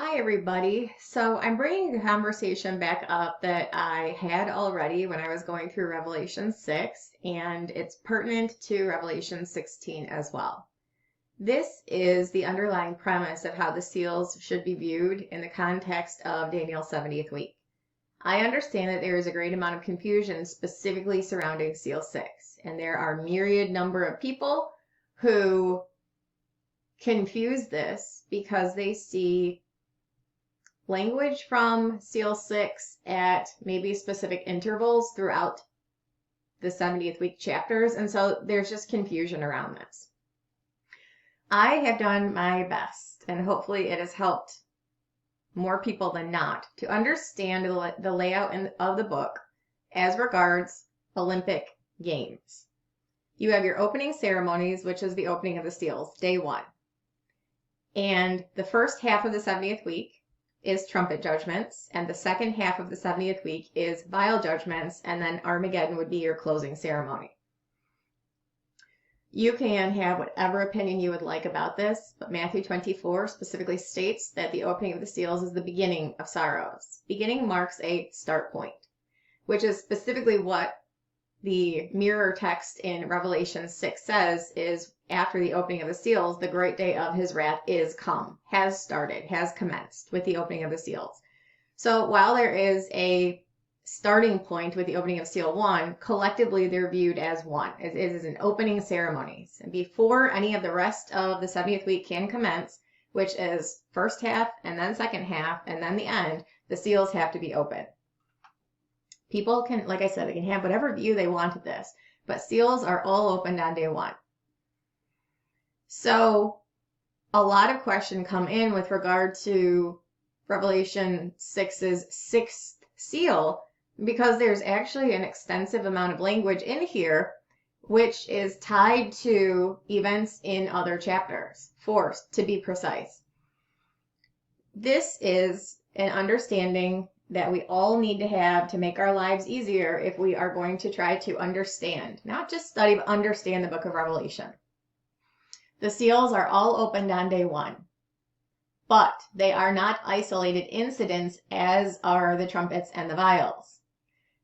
Hi, everybody. So I'm bringing a conversation back up that I had already when I was going through Revelation 6, and it's pertinent to Revelation 16 as well. This is the underlying premise of how the seals should be viewed in the context of Daniel's 70th week. I understand that there is a great amount of confusion specifically surrounding Seal 6, and there are myriad number of people who confuse this because they see language from Seal 6 at maybe specific intervals throughout the 70th week chapters, and so there's just confusion around this. I have done my best, and hopefully it has helped more people than not to understand the layout of the book as regards Olympic Games. You have your opening ceremonies, which is the opening of the seals, day one. And the first half of the 70th week is trumpet judgments, and the second half of the 70th week is vial judgments, and then Armageddon would be your closing ceremony. You can have whatever opinion you would like about this, but Matthew 24 specifically states that the opening of the seals is the beginning of sorrows. Beginning marks a start point, which is specifically what the mirror text in Revelation 6 says is after the opening of the seals, the great day of his wrath is come, has started, has commenced with the opening of the seals. So while there is a starting point with the opening of seal 1, collectively they're viewed as one. It is an opening ceremonies. And before any of the rest of the 70th week can commence, which is first half and then second half and then the end, the seals have to be open. People can, like I said, they can have whatever view they want of this, but seals are all opened on day one. So a lot of questions come in with regard to Revelation 6's sixth seal, because there's actually an extensive amount of language in here which is tied to events in other chapters, 4 to be precise. This is an understanding that we all need to have to make our lives easier if we are going to try to understand, not just study, but understand the book of Revelation. The seals are all opened on day one, but they are not isolated incidents as are the trumpets and the vials.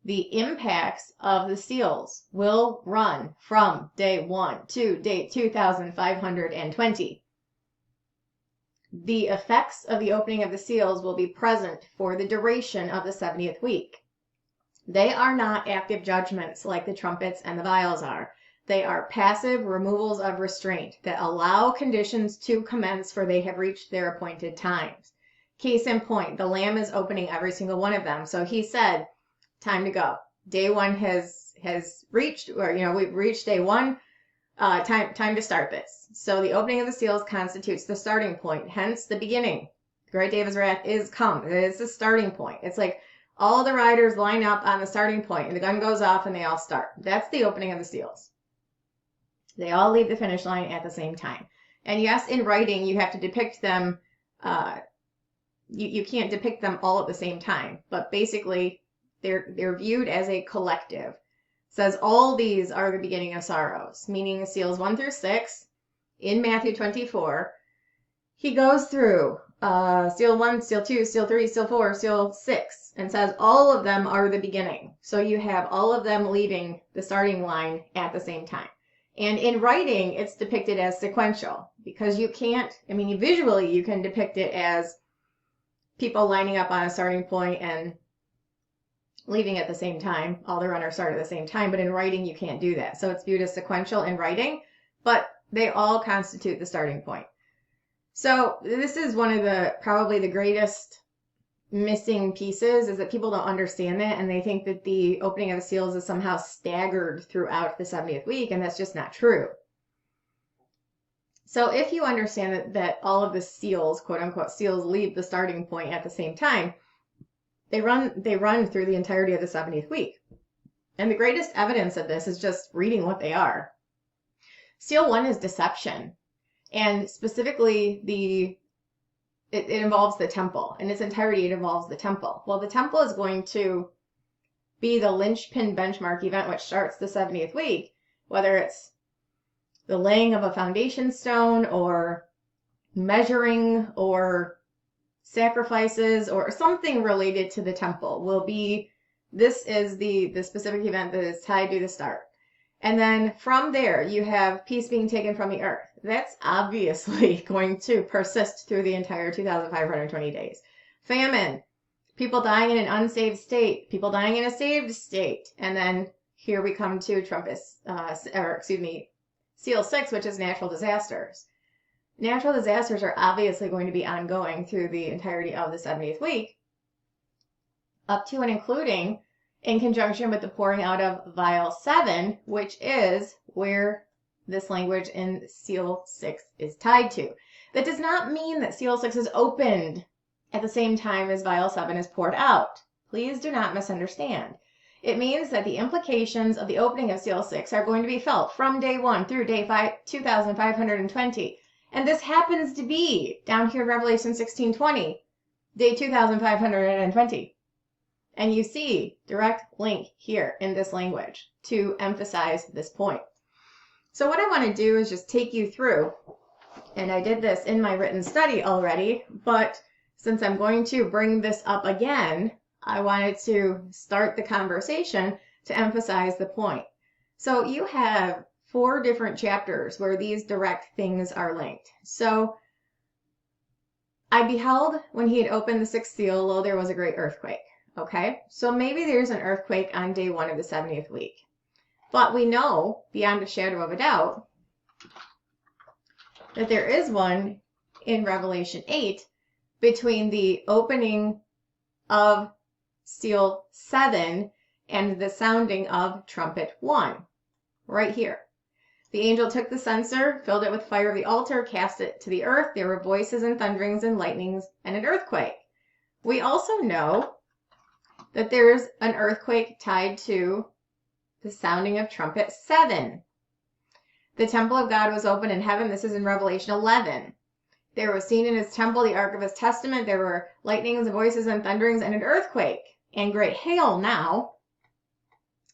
The impacts of the seals will run from day 1 to day 2520. The effects of the opening of the seals will be present for the duration of the 70th week. They are not active judgments like the trumpets and the vials are. They are passive removals of restraint that allow conditions to commence for they have reached their appointed times. Case in point, the Lamb is opening every single one of them. So he said, time to go. Day 1 has reached, or we've reached day 1. Time to start this. So the opening of the seals constitutes the starting point, hence the beginning. The great day of his wrath is come. It's the starting point. It's like all the riders line up on the starting point, and the gun goes off, and they all start. That's the opening of the seals. They all leave the finish line at the same time. And yes, in writing, you have to depict them. You can't depict them all at the same time, but basically, they're viewed as a collective. Says all these are the beginning of sorrows, meaning seals 1 through 6 in Matthew 24. He goes through seal 1, seal 2, seal 3, seal 4, seal 6, and says all of them are the beginning. So you have all of them leaving the starting line at the same time. And in writing, it's depicted as sequential because you can't, visually you can depict it as people lining up on a starting point and leaving at the same time. All the runners start at the same time, but in writing you can't do that. So it's viewed as sequential in writing, but they all constitute the starting point. So this is one of probably the greatest missing pieces, is that people don't understand that, and they think that the opening of the seals is somehow staggered throughout the 70th week, and that's just not true. So if you understand that all of the seals, quote unquote seals, leave the starting point at the same time, they run through the entirety of the 70th week. And the greatest evidence of this is just reading what they are. Seal 1 is deception. And specifically, it involves the temple. In its entirety, it involves the temple. Well, the temple is going to be the linchpin benchmark event which starts the 70th week, whether it's the laying of a foundation stone or measuring or sacrifices or something related to the temple will be, this is the specific event that is tied to the start. And then from there, you have peace being taken from the earth. That's obviously going to persist through the entire 2,520 days. Famine, people dying in an unsaved state, people dying in a saved state. And then here we come to Seal 6, which is natural disasters. Natural disasters are obviously going to be ongoing through the entirety of the 70th week, up to and including in conjunction with the pouring out of vial 7, which is where this language in seal 6 is tied to. That does not mean that seal 6 is opened at the same time as vial 7 is poured out. Please do not misunderstand. It means that the implications of the opening of seal 6 are going to be felt from day 1 through day 2,520. And this happens to be down here in Revelation 16:20, day 2,520. And you see direct link here in this language to emphasize this point. So what I want to do is just take you through, and I did this in my written study already, but since I'm going to bring this up again, I wanted to start the conversation to emphasize the point. So you have 4 different chapters where these direct things are linked. So I beheld when he had opened the 6th seal, lo, there was a great earthquake. Okay, so maybe there's an earthquake on day 1 of the 70th week. But we know, beyond a shadow of a doubt, that there is one in Revelation 8 between the opening of seal 7 and the sounding of trumpet 1, right here. The angel took the censer, filled it with fire of the altar, cast it to the earth. There were voices and thunderings and lightnings and an earthquake. We also know that there's an earthquake tied to the sounding of trumpet 7. The temple of God was open in heaven. This is in Revelation 11. There was seen in his temple the ark of his testament. There were lightnings, voices, and thunderings, and an earthquake, and great hail now.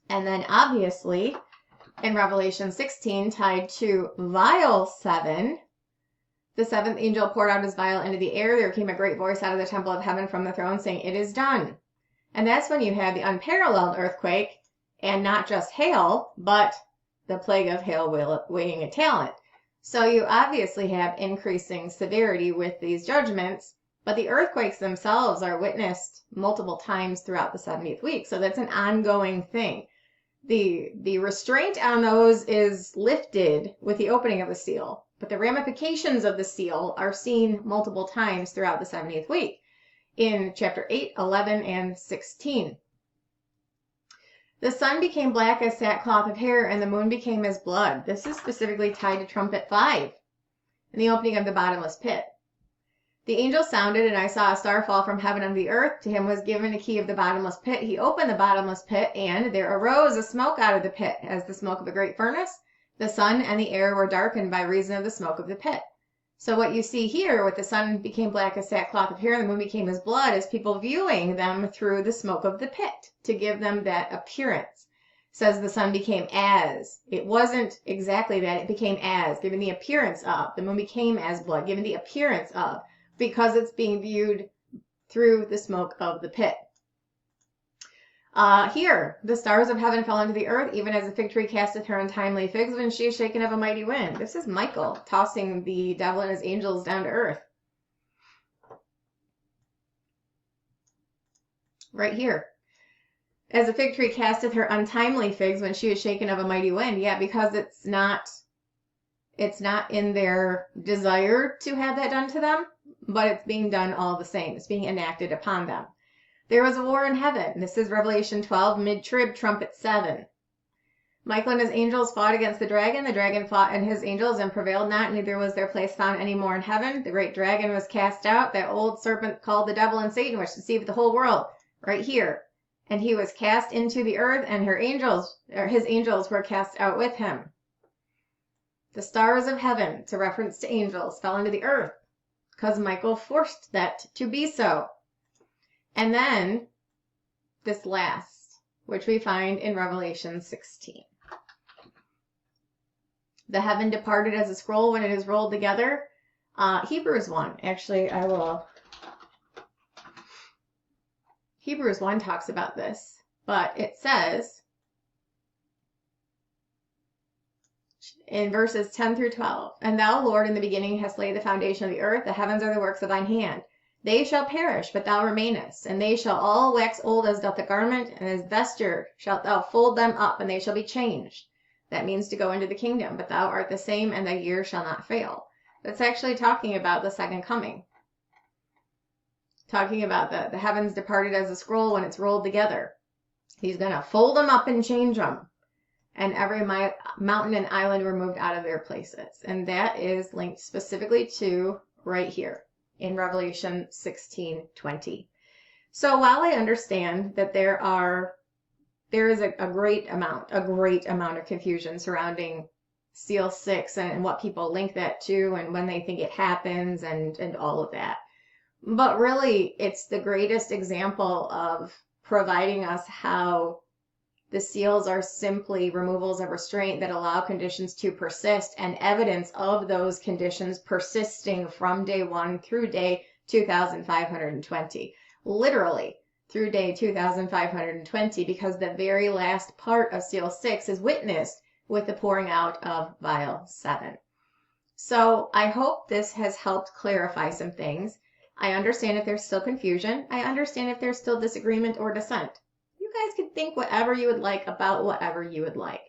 And then obviously, in Revelation 16, tied to vial 7, the 7th angel poured out his vial into the air. There came a great voice out of the temple of heaven from the throne saying, "It is done." And that's when you had the unparalleled earthquake, and not just hail, but the plague of hail weighing a talent. So you obviously have increasing severity with these judgments, but the earthquakes themselves are witnessed multiple times throughout the 70th week. So that's an ongoing thing. The restraint on those is lifted with the opening of the seal, but the ramifications of the seal are seen multiple times throughout the 70th week in chapter 8, 11, and 16. The sun became black as sackcloth of hair, and the moon became as blood. This is specifically tied to trumpet 5 and the opening of the bottomless pit. The angel sounded, and I saw a star fall from heaven on the earth. To him was given a key of the bottomless pit. He opened the bottomless pit, and there arose a smoke out of the pit, as the smoke of a great furnace. The sun and the air were darkened by reason of the smoke of the pit. So what you see here with the sun became black as sackcloth of hair and the moon became as blood is people viewing them through the smoke of the pit to give them that appearance. It says the sun became as. It wasn't exactly that. It became as, given the appearance of. The moon became as blood, given the appearance of, because it's being viewed through the smoke of the pit. Here, the stars of heaven fell into the earth, even as a fig tree casteth her untimely figs when she is shaken of a mighty wind. This is Michael tossing the devil and his angels down to earth. Right here. As a fig tree casteth her untimely figs when she is shaken of a mighty wind. Yeah, because it's not in their desire to have that done to them, but it's being done all the same. It's being enacted upon them. There was a war in heaven. This is Revelation 12, mid-trib, trumpet 7. Michael and his angels fought against the dragon. The dragon fought and his angels and prevailed not, neither was their place found any more in heaven. The great dragon was cast out, that old serpent called the devil and Satan, which deceived the whole world, right here. And he was cast into the earth, and his angels were cast out with him. The stars of heaven, it's a reference to angels, fell into the earth, because Michael forced that to be so. And then this last, which we find in Revelation 16. The heaven departed as a scroll when it is rolled together. Hebrews 1. Actually, I will Hebrews 1 talks about this, but it says in verses 10 through 12, "And thou, Lord, in the beginning hast laid the foundation of the earth, the heavens are the works of thine hand. They shall perish, but thou remainest, and they shall all wax old as doth a garment, and as vesture shalt thou fold them up, and they shall be changed." That means to go into the kingdom, but thou art the same, and thy years shall not fail. That's actually talking about the second coming. Talking about the heavens departed as a scroll when it's rolled together. He's going to fold them up and change them. And every mountain and island removed out of their places. And that is linked specifically to right here in Revelation 16:20. So while I understand that there is a great amount of confusion surrounding Seal 6 and what people link that to and when they think it happens and all of that. But really, it's the greatest example of providing us how the seals are simply removals of restraint that allow conditions to persist and evidence of those conditions persisting from day 1 through day 2520. Literally through day 2520, because the very last part of Seal 6 is witnessed with the pouring out of Vial 7. So I hope this has helped clarify some things. I understand if there's still confusion. I understand if there's still disagreement or dissent. You guys can think whatever you would like about whatever you would like.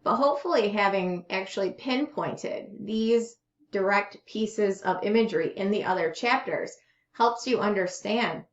But hopefully having actually pinpointed these direct pieces of imagery in the other chapters helps you understand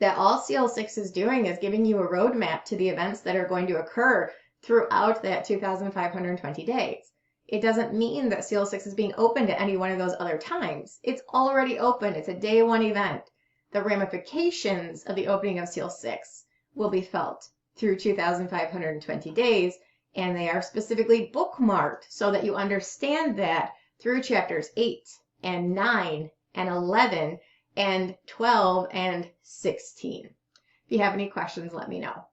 that all Seal 6 is doing is giving you a roadmap to the events that are going to occur throughout that 2520 days. It doesn't mean that Seal 6 is being opened at any one of those other times. It's already open. It's a day 1 event. The ramifications of the opening of Seal 6 will be felt through 2520 days, and they are specifically bookmarked so that you understand that through chapters 8 and 9 and 11 and 12 and 16. If you have any questions, let me know.